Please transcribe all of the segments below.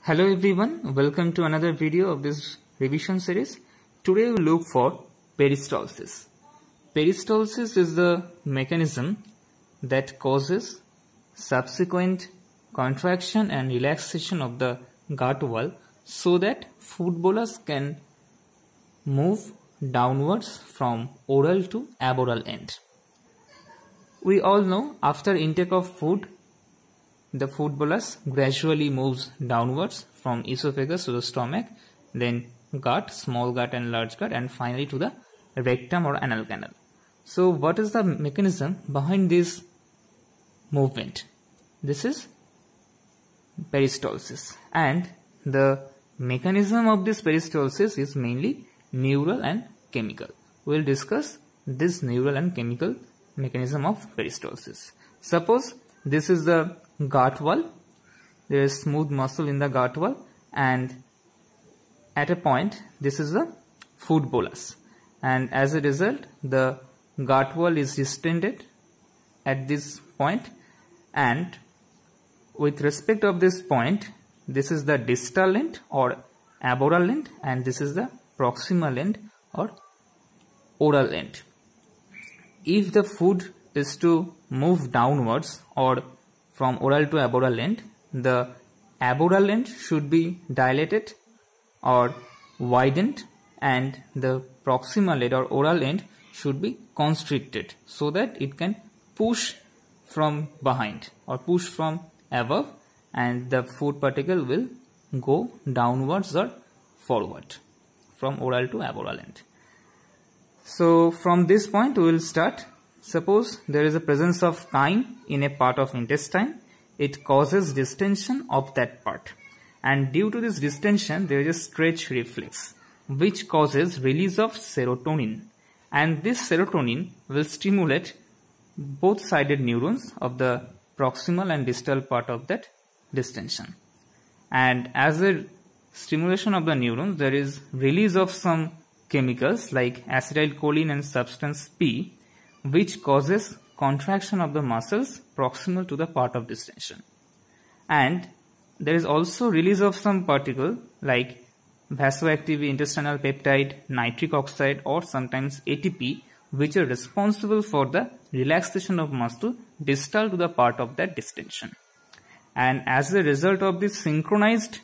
Hello everyone, welcome to another video of this revision series. Today we look for peristalsis. Peristalsis is the mechanism that causes subsequent contraction and relaxation of the gut wall so that food bolus can move downwards from oral to aboral end. We all know after intake of food, the food bolus gradually moves downwards from esophagus to the stomach, then gut, small gut and large gut, and finally to the rectum or anal canal. So what is the mechanism behind this movement? This is peristalsis, and the mechanism of this peristalsis is mainly neural and chemical. We will discuss this neural and chemical mechanism of peristalsis. Suppose this is the gut wall. There is smooth muscle in the gut wall, and at a point this is the food bolus, and as a result the gut wall is distended at this point, and with respect of this point, this is the distal end or aboral end, and this is the proximal end or oral end. If the food is to move downwards or from oral to aboral end, the aboral end should be dilated or widened, and the proximal end or oral end should be constricted so that it can push from behind or push from above, and the food particle will go downwards or forward from oral to aboral end. So from this point we will start. Suppose there is a presence of chyme in a part of intestine. It causes distension of that part, and due to this distension there is a stretch reflex which causes release of serotonin, and this serotonin will stimulate both sided neurons of the proximal and distal part of that distension, and as a stimulation of the neurons there is release of some chemicals like acetylcholine and substance P, which causes contraction of the muscles proximal to the part of distension. And there is also release of some particle like vasoactive intestinal peptide, nitric oxide, or sometimes ATP, which are responsible for the relaxation of muscle distal to the part of that distension. And as a result of this synchronized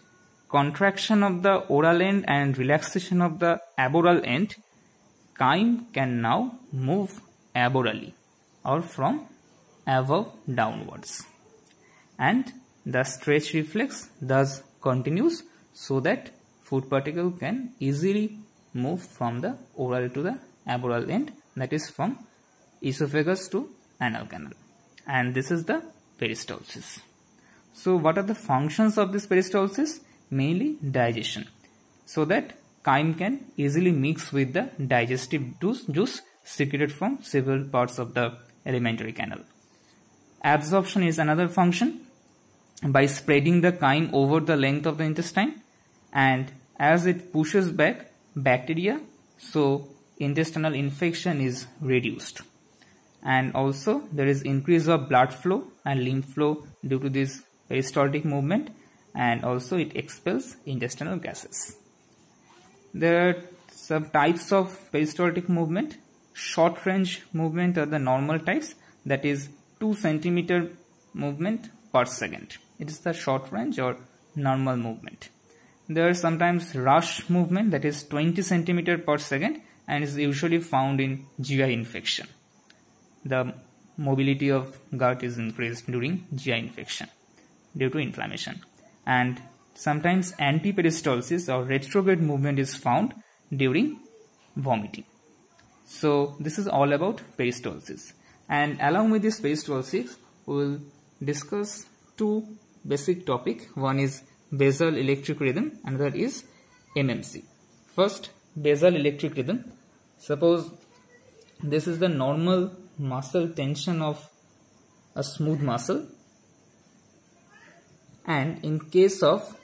contraction of the oral end and relaxation of the aboral end, chyme can now move aborally or from above downwards, and the stretch reflex thus continues so that food particle can easily move from the oral to the aboral end, that is from esophagus to anal canal, and this is the peristalsis. So what are the functions of this peristalsis? Mainly digestion, so that chyme can easily mix with the digestive juice secreted from several parts of the alimentary canal. Absorption is another function by spreading the chyme over the length of the intestine, and as it pushes back bacteria, so intestinal infection is reduced. And also there is increase of blood flow and lymph flow due to this peristaltic movement, and also it expels intestinal gases. There are some types of peristaltic movement. Short range movement are the normal types, that is 2 centimeter movement per second. It is the short range or normal movement. There are sometimes rush movement, that is 20 centimeter per second, and is usually found in GI infection. The mobility of gut is increased during GI infection due to inflammation. And sometimes anti-peristalsis or retrograde movement is found during vomiting. So this is all about peristalsis, and along with this peristalsis we will discuss two basic topics. One is basal electric rhythm, another is MMC. First, basal electric rhythm. Suppose this is the normal muscle tension of a smooth muscle, and in case of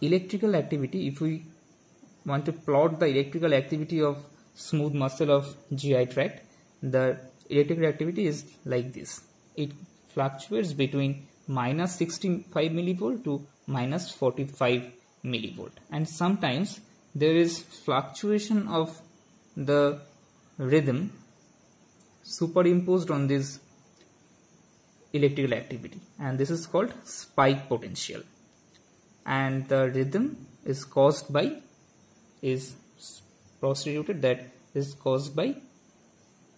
electrical activity, if we want to plot the electrical activity of smooth muscle of GI tract, the electrical activity is like this. It fluctuates between minus 65 millivolt to minus 45 millivolt, and sometimes there is fluctuation of the rhythm superimposed on this electrical activity, and this is called spike potential, and the rhythm is caused by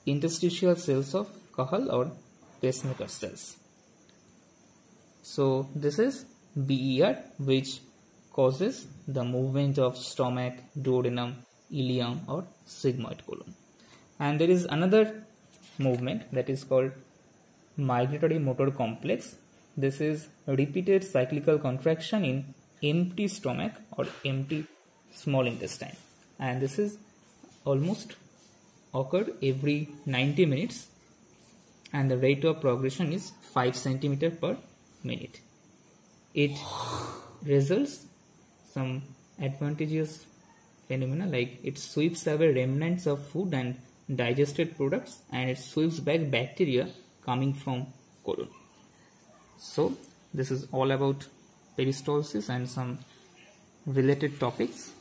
interstitial cells of Cajal or pacemaker cells. So this is BER, which causes the movement of stomach, duodenum, ileum or sigmoid colon. And there is another movement that is called migratory motor complex. This is repeated cyclical contraction in empty stomach or empty small intestine, and this is almost occurred every 90 minutes, and the rate of progression is 5 cm per minute. It results some advantageous phenomena, like it sweeps away remnants of food and digested products, and it sweeps back bacteria coming from colon. So this is all about peristalsis and some related topics.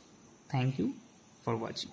Thank you for watching.